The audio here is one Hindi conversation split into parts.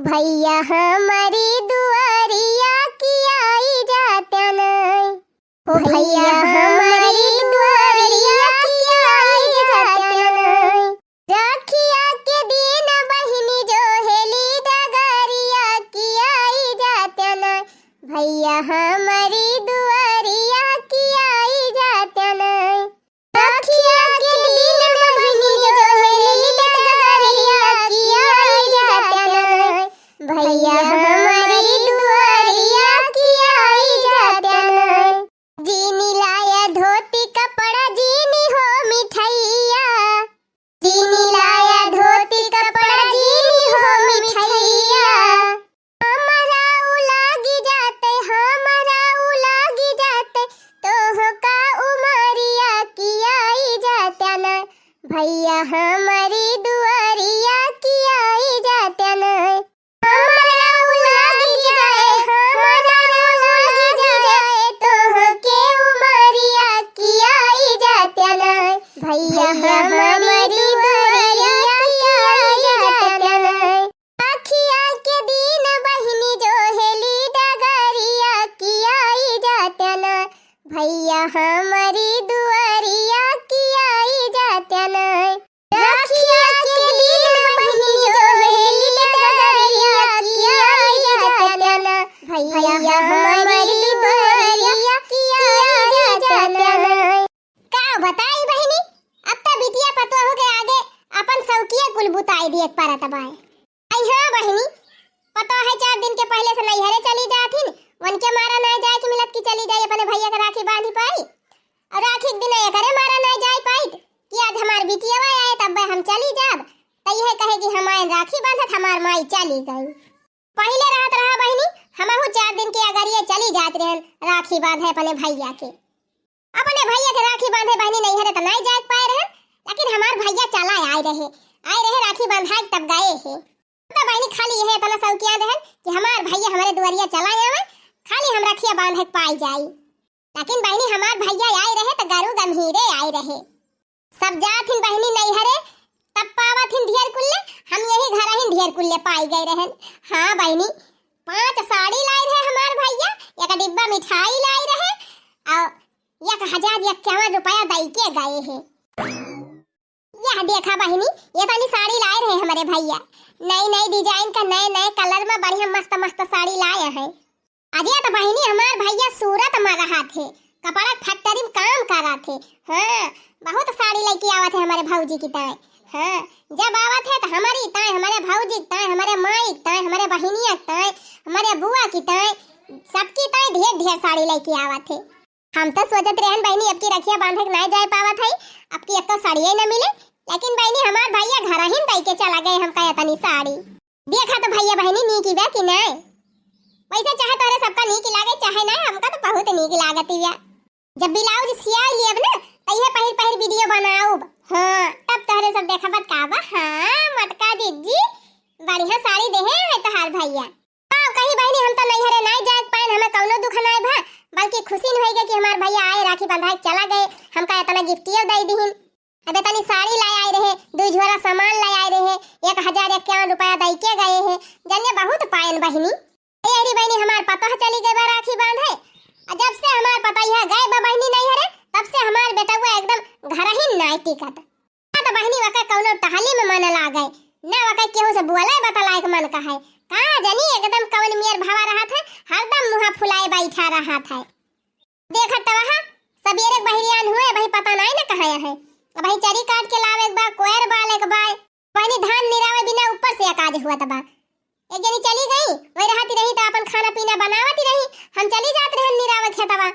भैया हमारी दुआरिया की आई जाता नहीं। ओ भैया हमारी दुआरिया की आई जाता नहीं। राखिया के दिन बहिनी जो हेली डगरिया की आई जाता नहीं। भैया हमारी दुआरिया की आई जाता नहीं। राखिया के दिन बहिनी जो हेली डगरिया की आई जाता नहीं। भैया हमारी दुआरिया की आई जाता नहीं। जीनी लाया धोती कपड़ा जीनी हो मिठाइया। जीनी लाया धोती कपड़ा जीनी हो मिठाइया। हमारा उलागी जाते तोह का उमरिया की आई जाता नहीं। भैया हमारी दुआरिया की आई जाता नहीं। हमारा उलागी जाए तोह के उमरिया की आई जाता नहीं। भैया हमारी दुआरिया की आई जाता नहीं। राखिया के दिन बहिनी जो हेली डगरिया की आई जाता नहीं। भैया हमारी दुआरिया की आई जाता नहीं। राखिया के दिन बहिनी जो हेली डगरिया की आई जाता नहीं। भैया हमारी दुआरिया की आई जाता नहीं। का बताई बहिनी, अब त बिटिया पतो हो गए आगे अपन सौकिया कुल बुताई दिए परत बाय। आई हां बहिनी, पता है 4 दिन के पहले से नैहरे चली जाथिन, उनके मारा नहीं जाए कि मिलत की चली जाए अपने भैया के राखी बांधी पाई। और राखी के दिन ये करे मारा नहीं जाए पाई कि आज हमार बिटिया आए तब हम चली जाब त यह कहे कि हमार राखी बांधत हमार माई चली गई। पहले रहत रहा बहिनी, हमहु 4 दिन के अगर ये चली जात रहन राखी बांधे अपने भैया के राखी बांधे बहिनी नैहरे त नहीं जाए पाए रहन, लेकिन हमार भैया चला आए रहे राखी बांधाए तब गए है। तो बहिनी खाली यह अपना सौकिया रहन कि हमार भैया हमारे दुआरिया चला आवे, खाली हम रखिया बांधे पाई जाई। लेकिन बहिनी हमार भैया आए रहे तो गारू गंभीरे आए रहे। सब जाथिन बहिनी नैहरे तब पावथिन ढेर कुल्ले, हम यही घर ही ढेर कुल्ले पाई गए रहन। हां बहिनी, 5 साड़ी लाई रहे हमार भैया, एक डिब्बा मिठाई लाई रहे और 1051 रुपया दई के गए हैं। यह देखा बहिनी, ये वाली साड़ी लाए रहे हमारे भैया, नई डिजाइन का नए कलर में बढ़िया मस्त साड़ी लाए हैं। अजय तो बहिनी हमार भैया सूरत में रहा थे, कपड़ा फैक्ट्री में काम कर रहा थे। हाँ, बहुत साड़ी लेके आवत है हमारे भौजी की ताए। हाँ, जब आवत है तो हमारी ताए, हमारे भौजी ताए, हमारे माई ताए, हमारे बहिनिया ताए, हमारे बुआ की ताए, सबकी ताए ढेर साड़ी लेके आवत है। हम तो सोचत रहन बहिनी अब की रखिया बांधे के नहीं जाए पावत है, अब की एक तो साड़ी ही न मिले, लेकिन बहिनी हमार भैया घर ही दई के चला गए हम कहे तनी साड़ी। देखा तो भैया बहिनी नीक बा कि नहीं, वैसे चाहे तोरे सबका नीक लागे चाहे नहीं, हमका तो बहुत नीक लागत है। जब ब्लाउज सिया लियब ना तइहे पहिर वीडियो बनाऊब। हां, तब तोरे सब देखबत का बा। हां मटका दीदी बढ़िया साड़ी देहे है तोहार भैया। हां कही बहिनी हम तो नैहरे नहीं जाए पाए, हमें कौनो दुख नहीं भा, बल्कि खुशी न होई कि हमार भैया आए राखी बंधाए चला गए, हमका इतना गिफ्टियो दई दीहिन। अबे तनी साड़ी लाई आए रहे, 2 झोरा सामान लाई आए रहे, 1051 रुपया दई के गए हैं। जन्ने बहुत पायन बहिनी। एरी बहिनी हमार पतो चली गई बा राखी बांधे, और जब से हमार पता यह गए बा बहिनी नैहरे तब से हमार बेटा हुआ एकदम घर ही नहीं टिकत। तो बहिनी वका कौनो टहली में मन ला गए ना, वका केहू से बुआले बतलाए के मन का है का जानी एकदम कवन मियर भावा रहा था, हरदम मुंह फुलाए बैठा रहा था। देखत त वहां सबेरे बहिरियान हुए, भाई पता नहीं ना कहां है, भाई चरी काट के लावे एक बार कोयर बाल एक बार पानी धान निरावे बिना ऊपर से काज हुआ तबा। एक जनी चली गई, वही रहती रही तो अपन खाना पीना बनावती रही, हम चली जाते रहन निरावे खेतवा,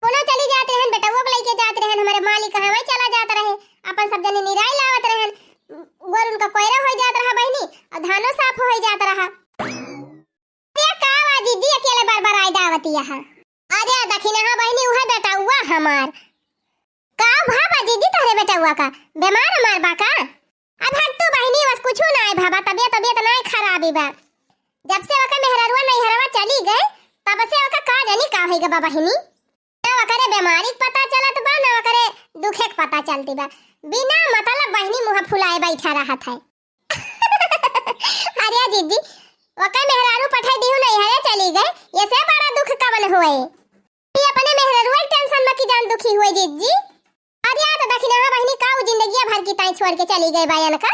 कोनो चली जाते रहन बेटा वो लेके जाते रहन, हमारे मालिक कहां वही चला जाता रहे, अपन सब जने निराई लावत रहन, गोर उनका कोयरा हो जाता रहा बहिनी और धानो साफ हो जाता रहा। ये का बाजी जी अकेले बार आई दावती यहां अरे दखिना हां बहिनी उहा बेटा हुआ हमार का भाबा दीदी तोरे बेटा हुआ का बीमार हमार बा का। अब हट तू बहिनी बस कुछ ना है भाबा, तबियत नहीं खराब बा। जब से वका मेहररुआ नैहरवा चली गए तब से वका का जानी का होई ग बहिनी, ना वकरे बीमारी पता चलत बा ना वकरे दुखे पता चलती बा, बिना मतलब बहिनी मुंह फुलाए बैठा रहा था। अरे दीदी वका मेहरारू पठाई दिहु नहीं है चली गए, ये से बड़ा दुख कवन होए। ये अपने मेहरारू टेंशन में की जान दुखी हुए जीजी। अरे यार दखिना बहनी का जिंदगी भर की ताई छोड़ के चली गई बायन का।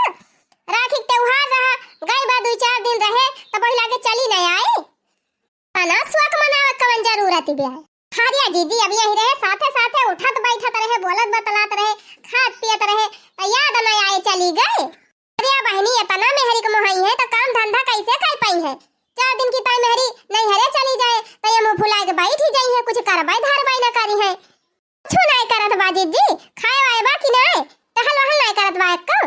राखी त्योहार रहा, गई बा 2-4 दिन रहे तो पहिला के चली नहीं आए। खाना सुख मनावे कवन जरूरत बे। हारिया जीजी अब यही रहे, साथे साथे उठत बैठत रहे, बोलत बतलात रहे, खात पियत रहे, तो याद नहीं आए चली गए। अरे बहनी इतना मेहरी के मोहई है तो काम धंधा कैसे कर पाई है। 4 दिन की ताई मेहरी नहीं हरे चली जाए तो ये मुंह फुला के बैठ ही जाई है, कुछ करबाई धरबाई ना करी है। कुछ नहीं करत बा जीजी, खाए वाए बा कि नहीं, टहल वहल नहीं करत बा का।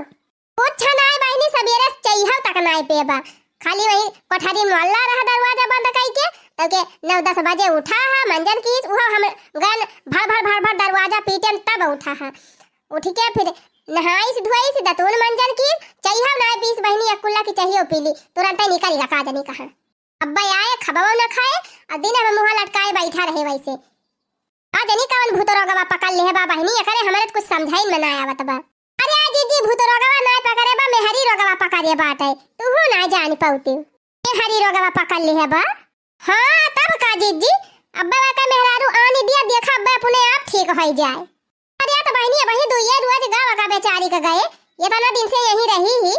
कुछ नहीं बहनी सवेरे चईहा तक नहीं पेबा, खाली वही कोठारी मोहल्ला रहा दरवाजा बंद करके तके 9-10 बजे उठा है मंजन की वो हम गन भर भर दरवाजा पीटन तब उठा है। उठ के फिर नहाई से धोई से दतून मंजन की चईहा नहीं पीस बहनी अकुल्ला की चाहिए पीली तुरंत ही निकल गया काजनी कहा। अब्बा आए खबवा न खाए और दिन में मुंह लटकाए बैठा रहे वैसे। आजनी कवन भूतरोगवा पकड़ ले बा बहनी एकरे हमरे कुछ समझाई में ना आवत बा। अरे जीजी भूतरोगवा ना पकड़े बा मेहरी रोगवा पकड़े बाटे, तू हो ना जान पाउती मेहरी रोगवा पकड़ ले है बा। हां तब का जीजी अब्बा का मेहरारू आनी दिया देखा अब्बा अपने आप ठीक हो जाए। अरे तो बहनी वही दुइये रोज गावा का बेचारी का गए, ये तना दिन से यही रही ही,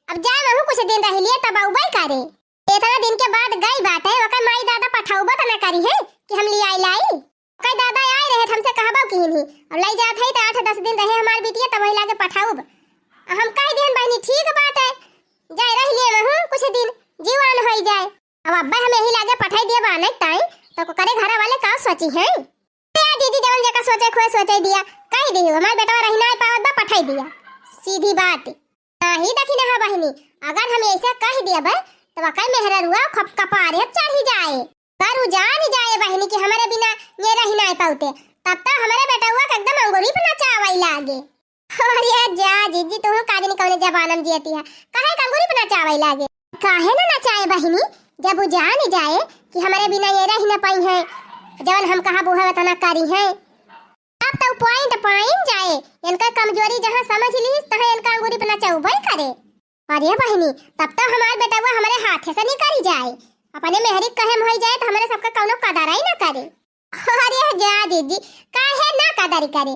अब जाए महू कुछ दिन रह लिए तब आउबई करे। इतना दिन के बाद गई बात है वका माई दादा पठाउबा त ना करी है कि हम ले आई लाई। कई दादा आए रहे हमसे कहबा कि नहीं अब लई जात है त 8-10 दिन रहे हमार बिटिया तब वही लागे पठाउब। हम कह देन बहनी ठीक बात है, जाए रह लिए महू कुछ दिन जीवन हो जाए। अब अब्बा हमें ही लागे पठाई दिया बाने ताई तो करे घर वाले का सोची है। दीदी जवन जका सोचे खोए सोचे दिया कह दी हमार बेटा रही ना पावत बा पठाई दिया, सीधी बात नहीं देखी ना बहनी। अगर हम ऐसा कह दिया बा तो वकाई मेहररुआ खप कपारे चढ़ ही जाए, करू जान ही जाए बहनी कि हमारे बिना ये रही ना पाउते, तब तक हमारे बेटा हुआ एकदम अंगूरी पे नचावई लागे। अरे जा जीजी तू काजनी कौने जबानम जियती है, काहे अंगूरी पे नचावई लागे, काहे ना नचाए बहनी जब वो जान ही जाए कि हमारे बिना ये रह ना पाई है, जवन हम कहा बुहा तना करी है। अब तो पॉइंट जाए, इनका कमजोरी जहां समझ ली तहां इनका अंगूरी पे नचाउबई करे। अरे बहनी तब तो हमार बेटा हुआ हमारे हाथ से निकल जाए, अपने मेहरी कहे हो जाए तो हमारे सबका कौनो कदर ही ना करे। अरे जा जीजी काहे ना कदर करे,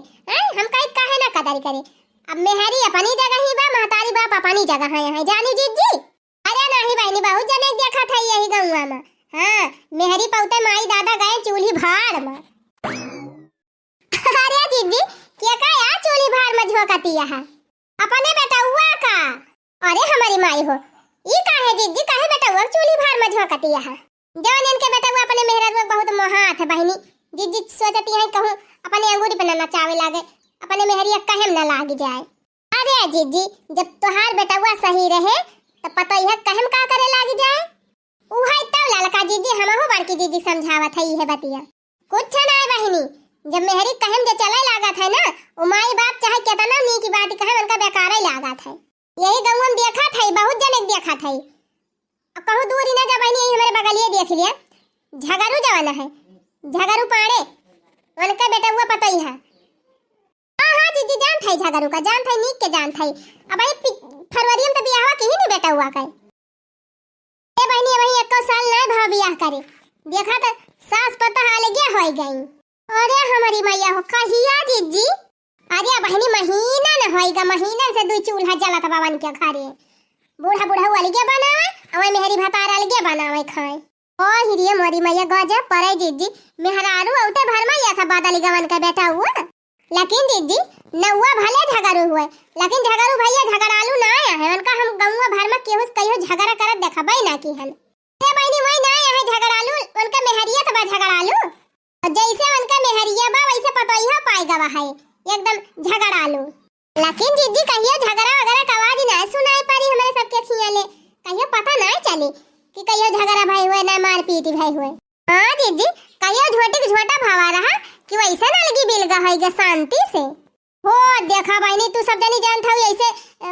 हम काहे ना कदर करे। अब मेहरी अपनी जगह ही बा, महतारी बाप अपनी जगह है जानी जीजी। अरे नहीं बहनी बहुत जने देखा था यही गंगा में। हां मेहरी पौते माई दादा गए चूल्ही भार में। अरे जीजी क्या का या चूल्ही भार में झोकतिया है अपने बेटा हुआ का। अरे हमारी माई हो ई काहे जीजी काहे बेटा हुआ चूल्ही भार में झोकतिया है, जवन इनके बेटा हुआ अपने मेहरा बहुत मोहात है बहनी। जीजी सोचती है कहूं अपने अंगूरी पे नचावे लागे, अपने मेहरिया कहे न लाग जाए। अरे जीजी जब तोहार बेटा हुआ सही रहे तो पता ही है कहम का करे लाग जाए। उहाई तब ललका जीजी हमहु बड़की जीजी समझावत है ये बतिया कुछ ना बहनी। जब मेहरी कहम जे चले लागत है ना ओ माई बाप चाहे कितना नी की बात कहे उनका बेकार ही लागत है। यही गांव में देखा था बहुत जने देखा था, अब कहूं दूरी ना जा बहनी यही हमारे बगलिए देख लिया झगड़ू जवाना है, झगड़ू पाड़े उनका बेटा हुआ पता ही है। हां जीजी जान था झगड़ू का जान था नीक के जान था। अब भाई फरवरी में तो बियाह के ही नहीं बेटा हुआ का ए बहनी वही 1 साल ना भा बियाह करे देखा तो सास पता हाल गया हो गई। अरे हमारी मैया हो कहिया जीजी। अरे बहनी महीना न होएगा, महीना से 2 चूल्हा जलत बावन के घरे, बूढ़ा बूढ़ा अलगे बनावे और मेहरी भतार अलगे बनावे खाए। ओ हिरिये मोरी मैया गजब परे जीजी मेहरारू औते भर में ऐसा बादली गवन का बेटा हुआ। लेकिन जीजी नौवा भले झगड़ू हुए लेकिन झगड़ू भैया झगड़ालू ना आया है, उनका हम गौवा भर में केहू कहियो झगड़ा करत देखबई ना की हन। ए बहनी वही ना आया है झगड़ालू, उनका मेहरिया तो बा झगड़ालू, जैसे उनका मेहरिया बा वैसे पतोइया पाएगा है एकदम झगड़ालू। लेकिन जीजी कहियो झगड़ा वगैरह का आवाज ना सुनाई पारी हमारे सबके खियाले, कहियो पता ना चली कि कहियो झगड़ा भाई हुए ना मार पीटी भाई हुए। हां जीजी कहियो झोटी झोटा भावा रहा कि वैसे ना लगी बिलगा होइगा शांति से। हो देखा बहनी तू सब जनी जानत हई ऐसे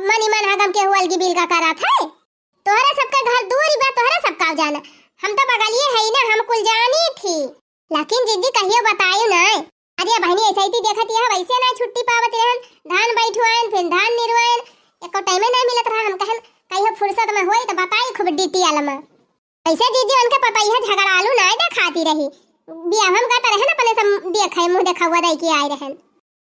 मनी मन हगम के हुअल की बिलगा करा था। तोहरा सबका घर दूर बा, तोहरा सबका जाना, हम तो बगलिए है ना, हम कुल जानी थी। लेकिन जीजी कहियो बतायो ना। अरे बहनी ऐसे ही देखत है वैसे ना छुट्टी पावत रहन, धान बैठवान फिर धान निरवान एको टाइम नहीं मिलत रहा। हम कहन कहियो फुर्सत में होई तो बताई खूब डीटी आलमा ऐसे जीजी उनके पपैया झगड़ालू ना दे खाती रही बियाह हम का रहे ना पहले सब देखे मुंह देखा हुआ दई के आए रहन।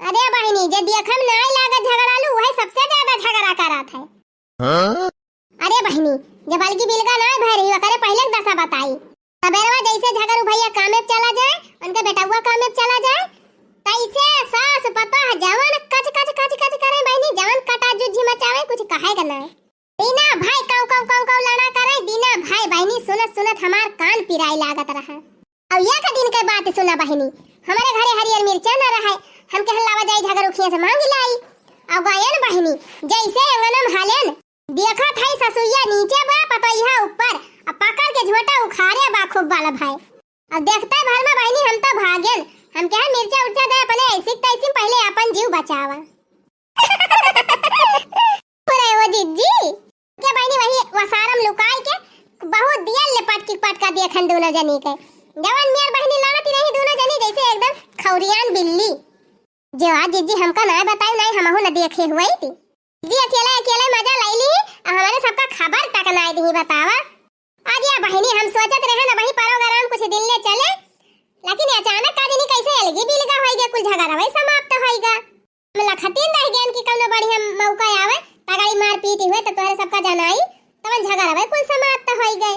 अरे बहनी जे देखम ना लागत झगड़ालू वही सबसे ज्यादा झगड़ा करत है। अरे बहनी जब बल्कि बिलगा ना भर रही करे पहले दशा बताई सबेरवा जैसे झगड़ू भैया काम में चला जाए उनके बेटा हुआ काम में चला जाए तैसे सास पता जवान कच कच कच कच करे बहनी जवान कटा जुझी मचावे कुछ कहेगा ना दीना भाई काऊ काऊ काऊ काऊ लड़ा करे दीना भाई बहनी सुनत सुनत हमार कान पिराई लागत रहा। अब यह का दिन के बात सुना बहनी हमारे घरे हरियर मिर्चा न रहा हम के हल्लावा जाई झगड़ू खिया से मांग लाई। अब गायन बहनी जैसे अंगनम हालेन देखा था ससुइया नीचे बा पतैया ऊपर अब पकड़ के झोटा उखाड़े बा खूब वाला भाई। अब देखते भर में बहनी हम तो भागेन हम क्या मिर्चा उर्चा दे पहले ऐसी तैसी पहले अपन जीव बचावा। अरे वो जीजी के बहनी वही वसारम लुकाई के बहुत दिया ले पटका देखन दोनों जनी के जवान मेर बहनी लड़ती रही दोनों जनी जैसे एकदम खौरियान बिल्ली। जो आज जीजी हमका ना बताई नहीं हमहु न देखे हुई थी जी अकेले अकेले मजा लाई ली हमारे सबका खबर तक ना दी बतावा। आज या बहनी हम सोचत रहे ना वही प्रोग्राम कुछ दिन ले चले लेकिन अचानक का दिन कैसे अलगी बिलगा होइगे कुछ झगड़ा वही समाप्त होइगा। हम लखतीन रह गए कि कौनो बढ़िया मौका आवे तगड़ी मार पीट हुए तो तोहरे सबका जनाई तवन झगड़ा वही कुछ समाप्त होई गए।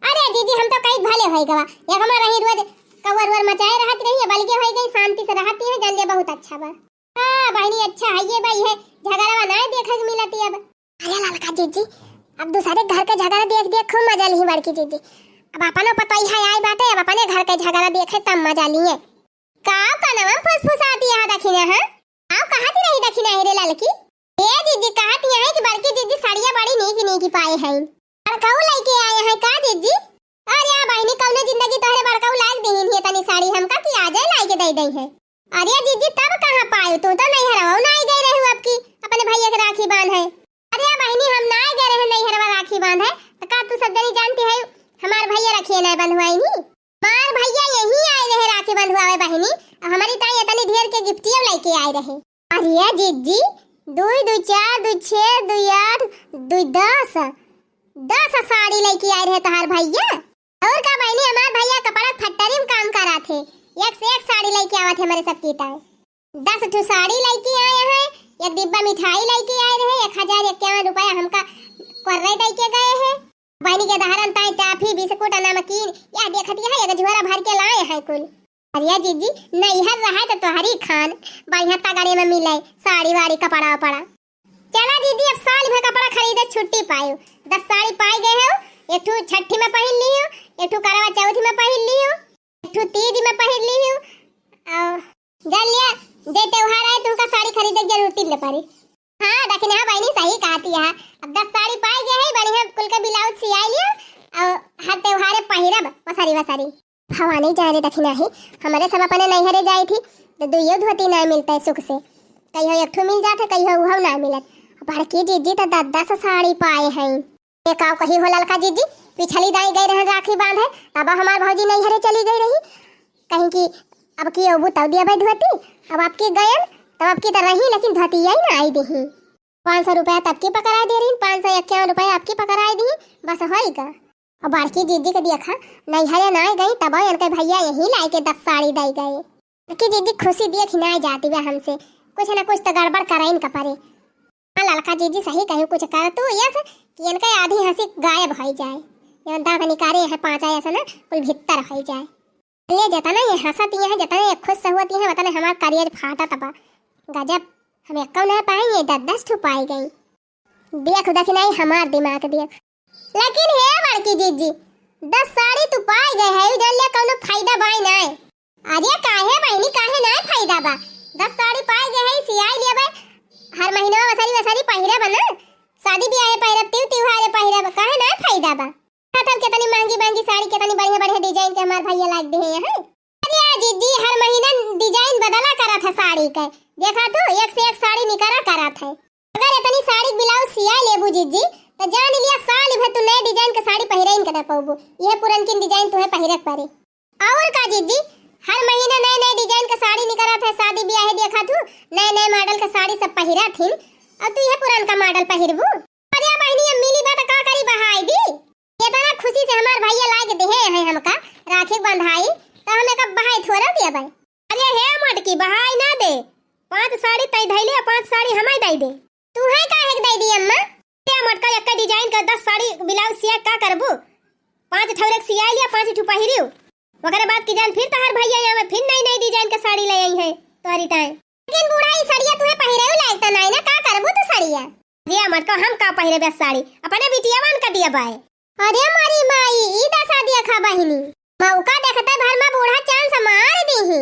अरे दीदी हम तो कई भले होई गवा एक हमार रही रोज कवर वर मचाए रहत रही बल्कि होई गई शांति से रहती है जान ले बहुत अच्छा बा। हां बहनी अच्छा है ये भाई है झगड़ा ना देखे मिलती अब। अरे ललका जीजी अब दूसरे घर के झगड़ा देख देख खूब मजा ली बड़की जीजी अब अपनो पता ही आई बाटे अब अपने घर के झगड़ा देखे तब मजा लिए। काव का नाम फुसफुसाती है दखिना है आव कहती रही दखिना हेरे ललकी ए जीजी कहती है कि बड़की जीजी साड़ियां बड़ी नीक पाए हैं और काऊ लेके आए हैं का जीजी। अरे बहनी कौने जिंदगी तोहरे बड़काऊ लाग देहिन है तनी साड़ी हमका की आ जाए लाके दे दई है। अरे जीजी तब कहां पाए तू तो नहीं हरवाऊ ना आई गई रहू आपकी अपने भैया के राखी बांध है। अरे बहनी हम ना गए रहे नहीं हरवा राखी बांध है तो का तू सब जनी जानती है हमार भैया रखिए ना बंधवाई नी मार भैया यही आए रहे राखी बंधवावे बहनी हमारी ताई इतनी ढेर के गिफ्टियां लेके आए रहे। अरे जीजी 2 2 4 2 6 2 8 2 10 साड़ी लेके आए रहे तहार भैया और का बहनी हमार भैया कपड़ा फैक्ट्री में काम करा थे एक से एक साड़ी लेके आवा थे हमारे सबकी ताई 10 ठो साड़ी लेके आए हैं एक डिब्बा मिठाई लेके आए रहे 1051 रुपया हमका कर्रे दे के गए हैं। बहनी के दहरन ताई टाफी बिस्कुट नमकीन या देखती है एक झोरा भर के लाए हैं कुल। अरे जीजी नैहर रहा तो तोहरी खान बढ़िया तगड़े में मिले साड़ी वाड़ी कपड़ा पड़ा। चला दीदी अब साल भर कपड़ा खरीदे छुट्टी पायो 10 साड़ी पाई गए हो एक ठू छठी में पहन ली हो एक ठू करवा चौथ में पहन ली हो एक ठू तीज में पहन ली हो और जान लिया जे त्योहार आए तुमका साड़ी खरीदे जरूरत न पड़ी। हां दखना बहनी सही कहती है अब 10 साड़ी पाई गए है बढ़िया कुल का ब्लाउज सिया लियो और हर त्योहार पहिरब वसारी हवा नहीं जाने दखना है हमारे सब अपने नैहरे जाई थी तो दुइयो धोती ना मिलता सुख से कहियो एक ठो मिल जाते कहियो उहो ना मिलत। बड़की जीजी तो 10 साड़ी पाए हैं एक आव कही हो ललका जीजी पिछली दाई गई रहे राखी बांधे तब हमार भौजी नैहरे चली गई रही कहीं की अब की अबू तब दिया भाई धोती अब आपकी गयन तब आपकी तो रही लेकिन धोती आई ना आई दी 500 रुपया तब की पकड़ा दे रही 551 रुपया आपकी पकड़ा दी बस होएगा। और बड़की जीजी के देखा नैहरे ना गई तब इनके भैया यही लाई के 10 साड़ी दे गए। बड़की जीजी खुशी देख ना जाती है हमसे कुछ ना कुछ तो गड़बड़ कराइन का परे। ललका जीजी सही कही कुछ कर तू यस कि इनका आधी हंसी गायब हो जाए ये दांत निकारे है 5 ऐसा ना कुल भीतर हो जाए ले जतना ये हंसती है जतना ये खुश होती है वतना हमारा करियर फाटा तबा गजब हम एक ना पाएंगे 10 ठो पाई गई देख देख नहीं हमार दिमाग देख। लेकिन हे बड़की जीजी 10 साड़ी तू पाई गए है उधर ले कोनो फायदा बाई ना। अरे काहे बहनी काहे ना फायदा बा 10 साड़ी पाई गए है सियाई ले बा हर महीना वसारी पहिरे बना शादी ब्याह पहिरब त्योहार पहिरब काहे ना फायदा बा। तब कितनी महंगी साड़ी कितनी बढ़िया डिजाइन के हमार भैया लाग दे है। अरे जीजी हर महीना डिजाइन बदला करा था साड़ी का देखा तो एक से एक साड़ी निकला करा था अगर इतनी साड़ी ब्लाउज सिया लेबू जीजी तो जान लिया साल भर तू नए डिजाइन के साड़ी पहिरे न कर पाबू ये पुरानी डिजाइन तुम्हें पहिरे पड़े। और का जीजी हर महीना नए डिजाइन के साड़ी निकला था शादी ब्याह देखा तू नए मॉडल के साड़ी सब पहिरा थी अब तू ये पुरान का मॉडल पहिरबू। अरे बहनी अब मिली बात का करी बहाई दी इतना खुशी से हमार भैया लाग दे है हमका राखी बंधाई त हमें का बहाई थोड़ा दिया भाई। अरे हे मटकी बहाई ना दे, 5 साड़ी तई धैले 5 साड़ी हमें दई दे। तू है काहे के दई दी अम्मा? ते मटका एक डिजाइन का 10 साड़ी ब्लाउज सिया का करबू, 5 ठौरे सिया लिया 5 ठू पहिरियो, ओकरे बाद की जान फिर तहार भैया यहाँ में फिर नई नई डिजाइन का साड़ी ले आई है तोहरी ताए। लेकिन बूढ़ा ई साड़िया तुहे पहिरे लायक त नहीं ना, का करबू तू साड़िया? दिया मटका हम का पहिरे बे साड़ी अपने बिटियावन का दिया बाए। अरे मारी माई ई दसा दिया खा बहिनी, मौका देखते भर में बूढ़ा चांस मार दी ही।